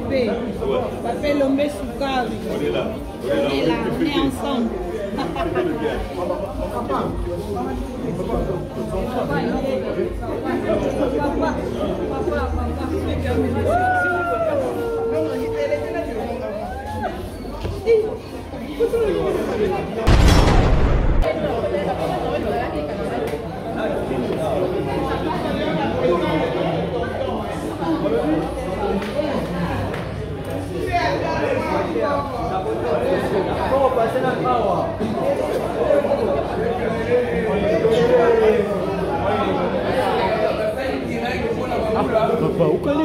Lombe. Papa Lombe Soukari. On est là, on est ensemble. Papa, où est-ce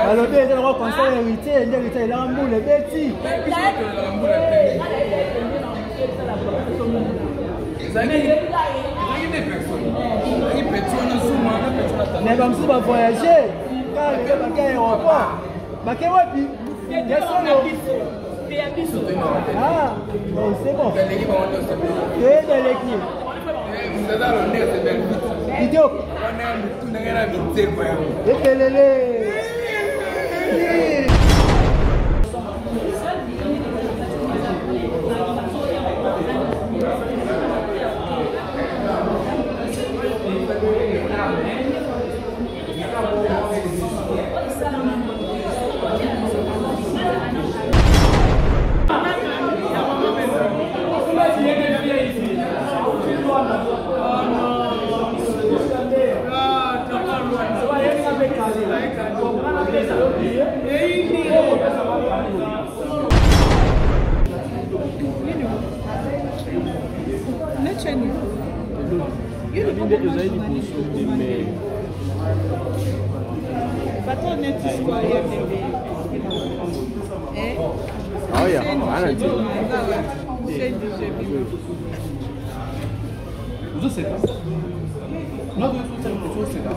alors, il y a un conseil héritier, il y a un boule, il Betty. Mais comme si on voyager, car il y a un aéroport. Ah, c'est bon. Vidéo. Oh yeah, I don't know. Vous savez pas? Non, vous savez pas.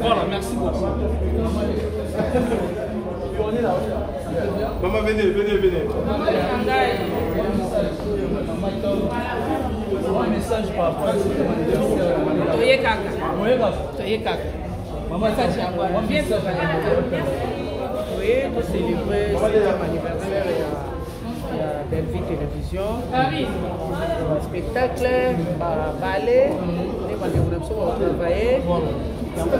Voilà, merci beaucoup. Maman, venez. Un message par rapport à Maman, ça, c'est un bien. Oui, pour célébrer le 7e anniversaire de la Bellevue Télévision. Un spectacle, un ballet, nous avons travaillé. Et puis,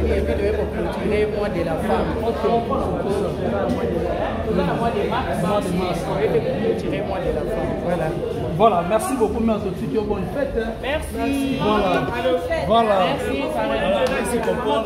nous avons clôturé le mois de la femme. Voilà, merci beaucoup, mais tout de suite, bonne fête. Merci. Voilà. Merci. Merci beaucoup.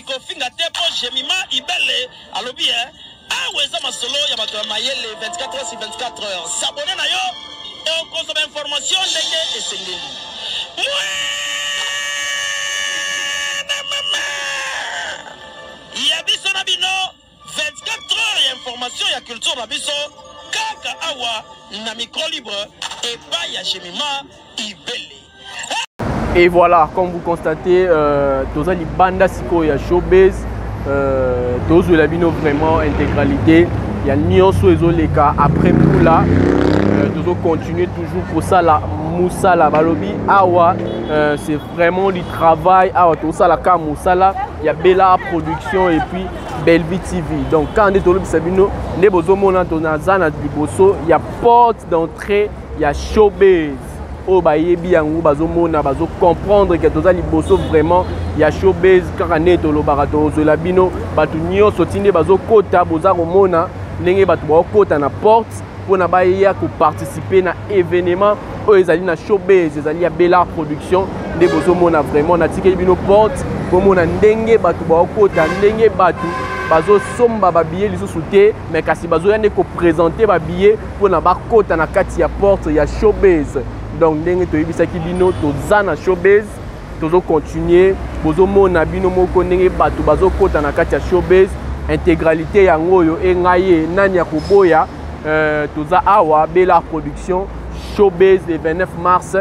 Kofinga tepo jemima ibele alobi aweza masolo ya bato mayele 24 heures sur 24 heures s'abonner na yo o consommer information ndenge esengeli ya biso na bino 24 heures ya information ya culture na biso kaka awa na micro libre et pas ya jemima ibele. Et voilà, comme vous constatez, tous les bandes siko ya showbiz, tous les labino vraiment intégralité. Il y a Nyonso et Zoleka après tout là, tous continuer toujours pour ça la Moussa la Balobi Awa, c'est vraiment du travail. Awa tout ça la ka Moussa là, il y a Bella Production et puis Bellevue TV. Donc quand on est au Lobby Sabino, ne bozo mona tonazana diboso, il y a porte d'entrée, il y a showbiz. Oh bah yebi yango bazo mona bazo comprendre que toza liboso vraiment ya showbiz kaka neto lo barato zo labino batu nyonso tinde bazo kota boza komona ndenge batu ba kota na porte pona ba ya ko participer na événement o ezali na showbiz ezali ya Bella Production nde bozo mona vraiment na tike bino porte po mona ndenge batu ba kota ndenge batu bazo somba ba billet lisusu te mais kasi bazo yande ko présenter ba billet pona ba kota na kati ya porte ya showbiz. Donc, ndenge toyebisaki bino toza na showbiz, tozo continuer, bozo mona bino moko ndenge bato bazo kota na kati ya showbiz, intégralité yango yo engaye nani ya koboya, toza awa Bella Production, showbiz le 29 mars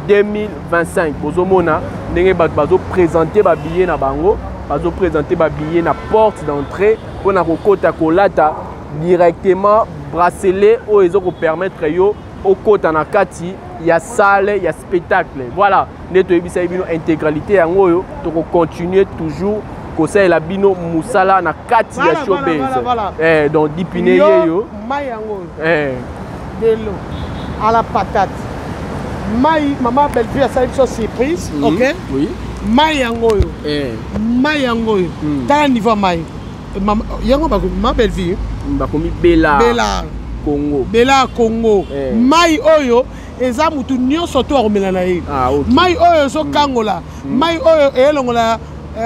2025. Bozo mona ndenge bato bazo présenter ba billet na bango, bazo présenter ba billet na porte d'entrée pour na kokota kolata directement bracelet o ezo ko permettre yo au côté na kati ya salle ya spectacle. Voilà, neto ebisa bino intégralité yango yo to continuer toujours ko ça la bino musala na kati ya showbiz. Donc dipine yo mai yango de l'eau à la patate. Mai maman Bellevue a ça une surprise, OK? Oui. Mai yango yo. Mai yango yo. Dans niveau mai. Yango ba ma Bellevue ba komi Bella Congo. Bella Congo. Mai oyo eza mutu nyonso to akomela na ye. Mai oyo zo kangola. Mai oyo elongola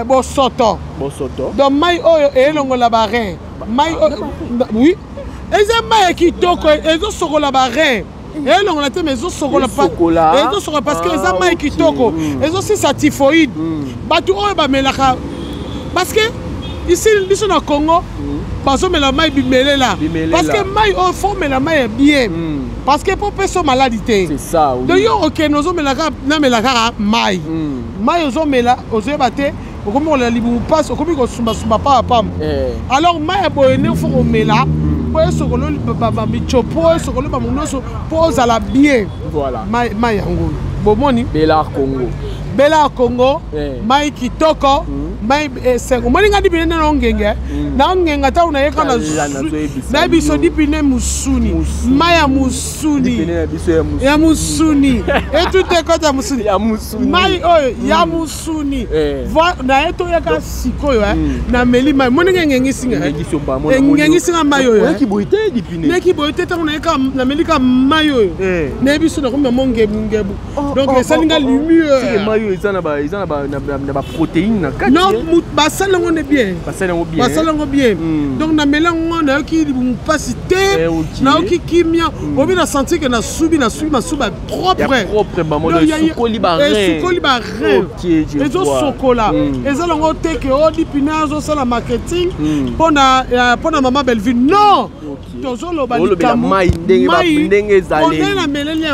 bosoto. Bosoto. Donc mai oyo elongola ba rein. Mai oui. Eza mai kitoko ezo sokola ba rein. Elongola te mais ezo sokola pas. Ezo sokola parce que eza mai kitoko. Ezo si typhoïde. Batu oyo ba melaka parce que ici biso na Congo parce que la maille bimele là parce que maille au fond mais la maille est bien parce que pour personne maladie c'est ça oui. Donc yo OK nous on melaka na melaka maille maille aux hommes là aux batté comme on la libu passe comme ko sumba pas pam alors maille boyene faut on mela pour ce que le baba bichopo ce que le baba munoso pose à la bien voilà maille yango bomoni Bella Congo maille kitoko mai esengo moninga dipine na ngenge na ngenga ta unayeka na biso dipine musuni mai ya musuni ya musuni etute kota musuni mai oyo ya musuni na eto yaka sikoyo na meli mai moninga ngengisinga ngengisinga mai oyo neki boite ta unayeka na melika mai oyo na biso na komba mongebu donc esalinga lumière mai oyo ezana ba protéines na kati non basala ngone bien donc na melango na yoki pasité na yoki kimia obi na sentir que na subi masuba propre maman de sukoli ba rein ezo sokola ezala ngo te que odi pinazo sala marketing pona Maman Bellevue non tozolo ba likambo mai ndenge ezaleli on na meleli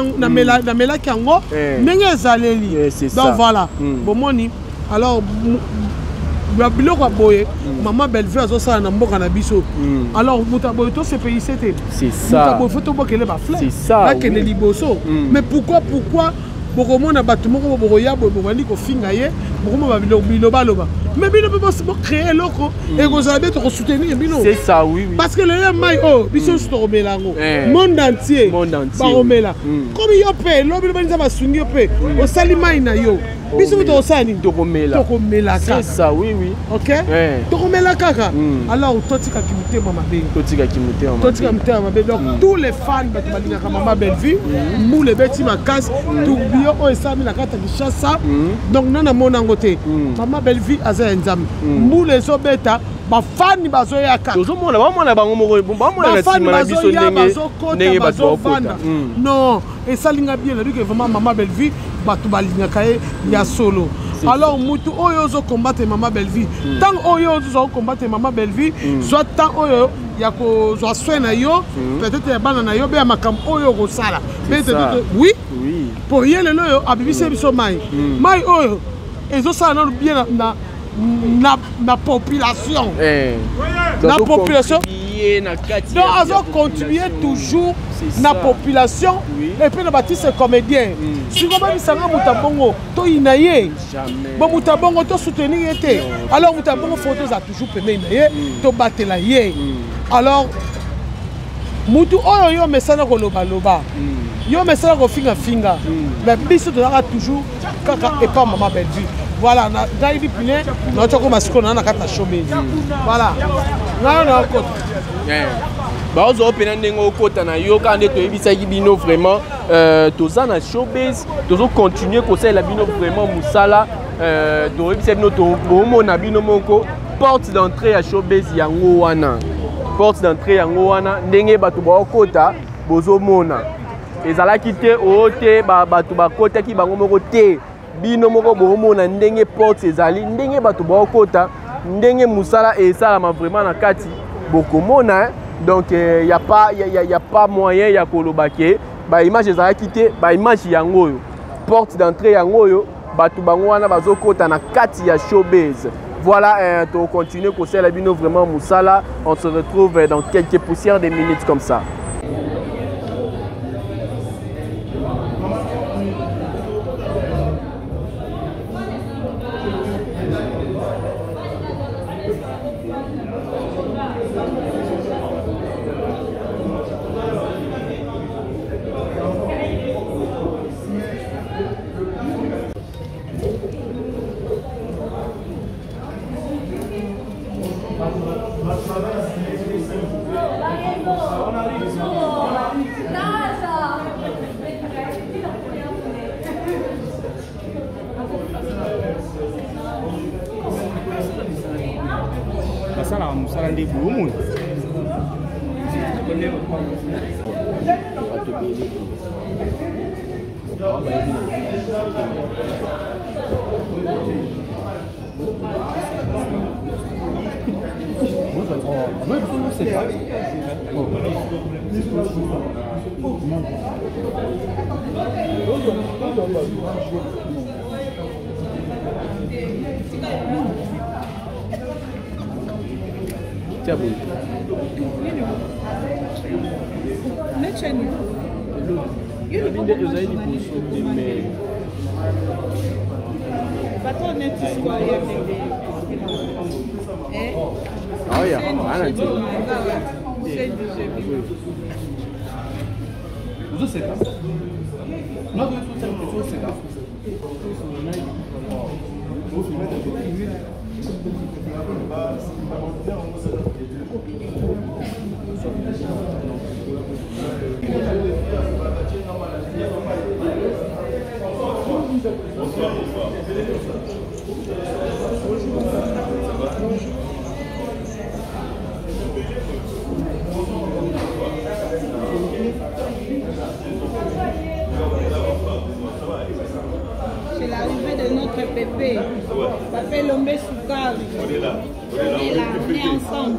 na melaki yango ndenge ezaleli donc voilà bomoni alors biloko boye Maman Bellevue azosala na mboka na biso alors muta boye to se pays c'était c'est ça muta boye faut to bokele ba fleur c'est ça là que liboso mais pourquoi bokomona bato moko bokoya boye bokandi kofinga ye bokoma biloba mais bino bo créer loko et kozala bien to soutenir bino c'est ça oui parce que le mai biso to romelango monde entier ba romela comme yo pe lobi banza basungi yo pe osali mai na yo biso to osani to romela c'est ça oui OK to romela kaka alors totika kimutema mabe totika mutema mabe donc tous les fans bato balingaka Maman Bellevue moule beti makasi tout bio o esami na kata Kinshasa donc nana mona ngote Maman Bellevue aza nzambe moule zo beta ba fani bazoyaka tozomona bamona bango moko bamona na sima na biso ndenge bato bakota non esalinga bien que vraiment Maman Bellevue bato balingaka ye ya solo alors mutu oyo ozo combattre Maman Bellevue tant oyo ozo combattre Maman Bellevue soit tant oyo ya ko zo soina yo peut-être ya bana na yo be makam oyo ko sala peut-être oui pour yele loyo abibise biso mai oyo ezo sala na bien na population la population donc azo continuer toujours na population et puis na batisse comédien si comme bisanga mutabongo to inaye bon mutabongo to soutenir été alors mutabongo photos a toujours pemé inaye to batela ye alors mutu oyo yo mesana ko loba yo mesana ko finga mais biso to toujours kaka et pas Maman Bellevue voilà na gaidi pine na toko masiko na kata showbiz voilà na kota bazo opena ndenge okota na yo kande toyebisaki bino vraiment toza na showbiz tozo continuer kosala bino vraiment musala toyebisa bino tomona bino moko porte d'entrée ya showbiz yango wana ndenge bato bakota bozomona ezalaki te ote bato bakotaki bango moko te bino moko bomona ndenge porte ezali ndenge bato bakota ndenge musala esalama vraiment na kati bokomona donc y a pas moyen ya kolobake ba image ezalaki te ba image yango oyo porte d'entrée yango oyo bato bango wana bazokota na kati ya showbiz. Voilà, on continue à la bino vraiment Moussala. On se retrouve dans quelques poussières de minutes comme ça. ya ana nzela C'est l'arrivée de notre pépé. Papa Lombe Soukari. On est là. On est ensemble.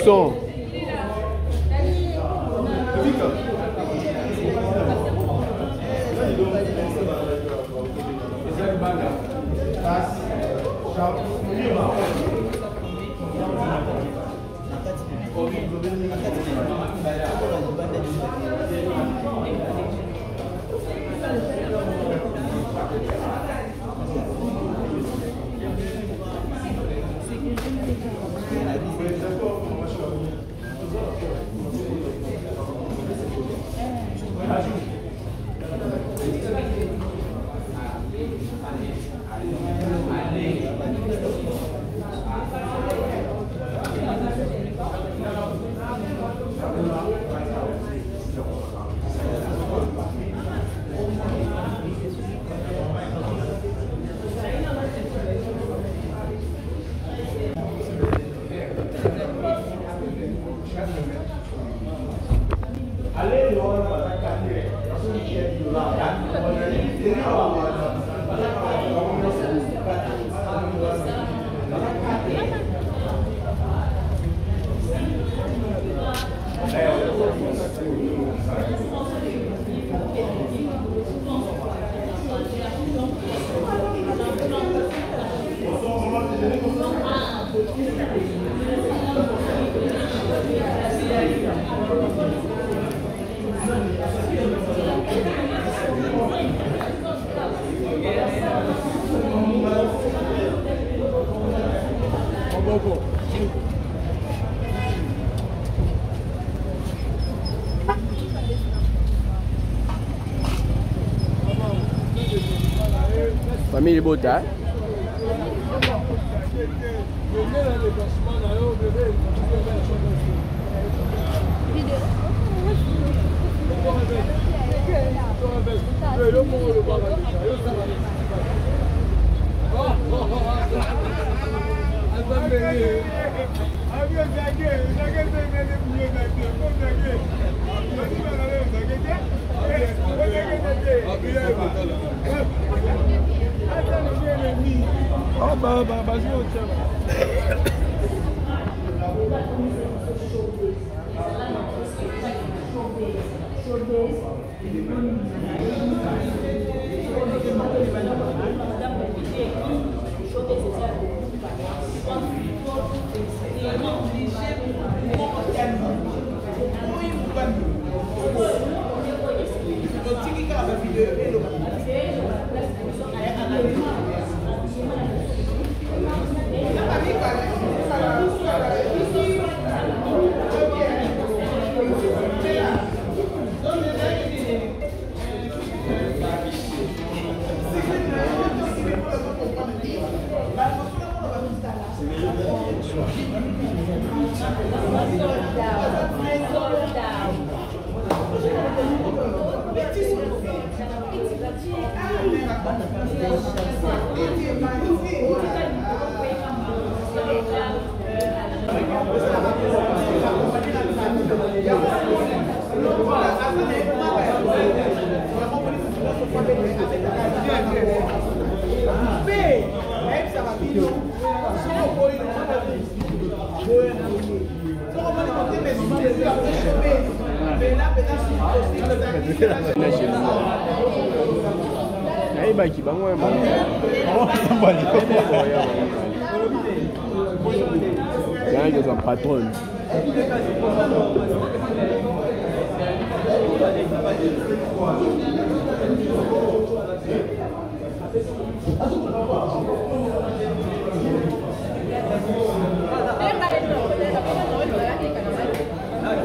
Son. Famille Bota. Patron. Papa, où est-ce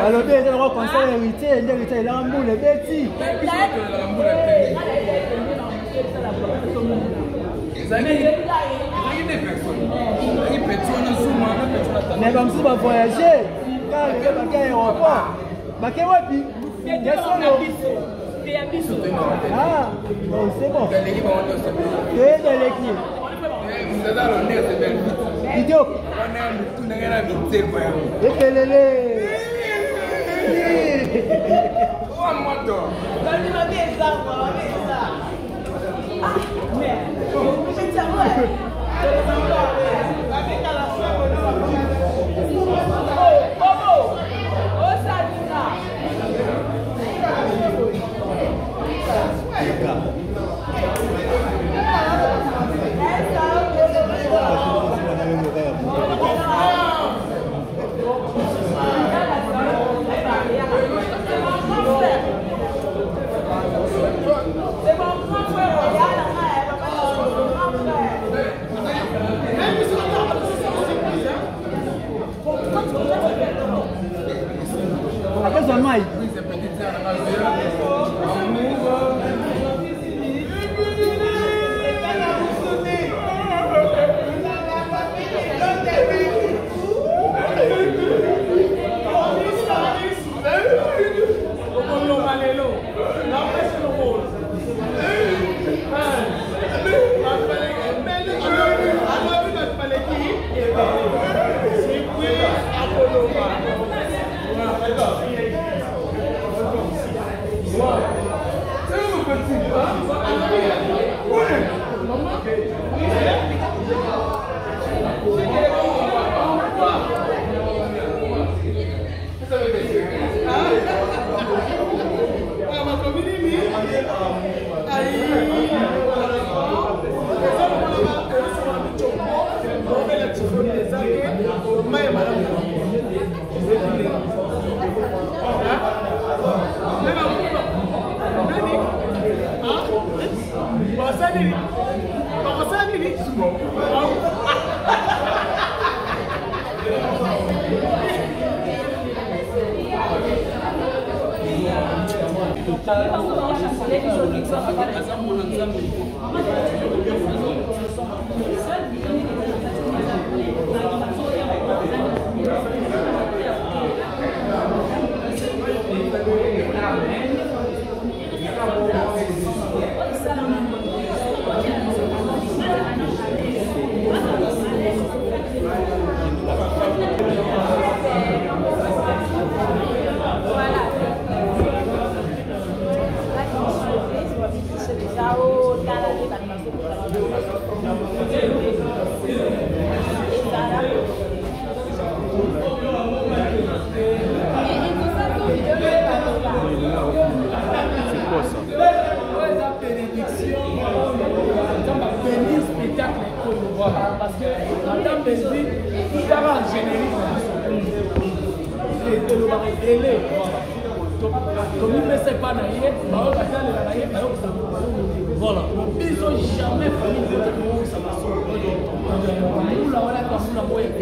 alors, bien, on va conseiller l'héritier, il a un bout, le bêtis. Mais comme si on va voyager, car il y a un aéroport. Ah, c'est bon. Idiot. Parce que Madame Belvi, il y aura un générique. Comme il ne sait pas naïe, voilà. Ils n'ont jamais fait de ça. Nous, là, on a comme nous, la moyenne.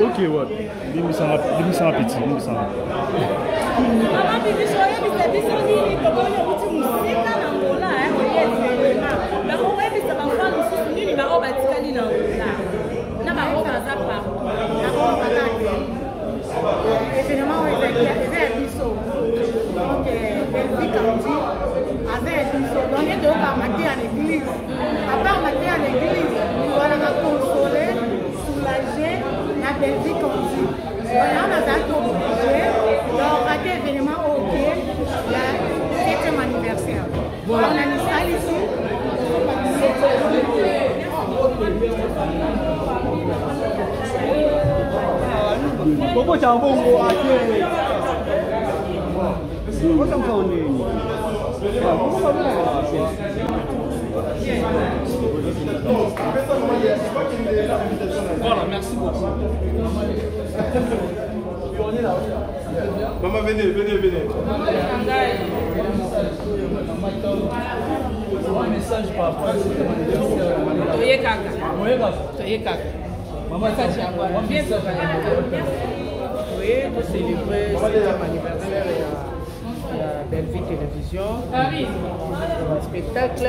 Ok, ouais. L'émission appétit. Voilà. On a une salle ici. Pourquoi tu as un bon mot à voilà, merci beaucoup. Maman, venez. Un message par rapport à maman, ça tient à quoi? Oui, pour célébrer le 7e anniversaire de la Belvi Télévision. Spectacle,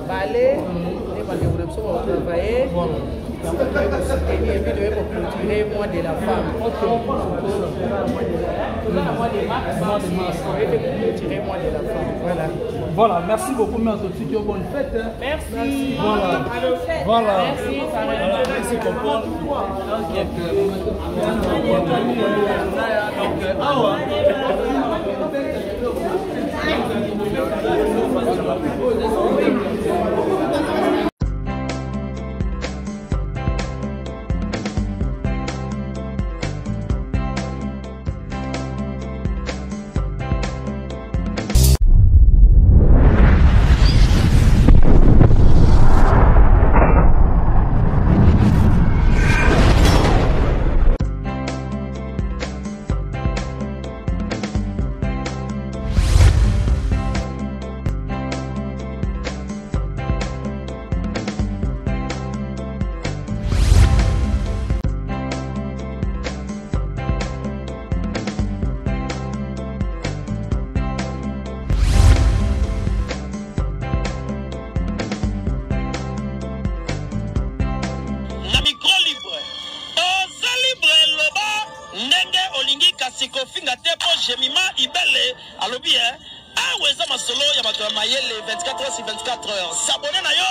ballet, et on va travailler. Et puis, pour clôturer le mois de la femme. Le mois de mars, clôturer le mois de la femme. Voilà. Voilà, merci beaucoup, mais tout de suite, bonne fête. Merci. Voilà. Merci. Jemima Ibele alobi aweza masolo ya bato ya mayele 24h/24h. S'abonner na yo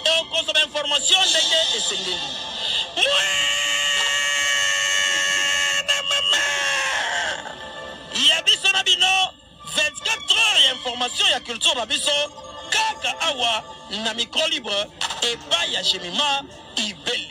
et consommer information ndenge esengeli. préservation ya culture na biso kaka awa na micro libre epai ya Jemima Ibele.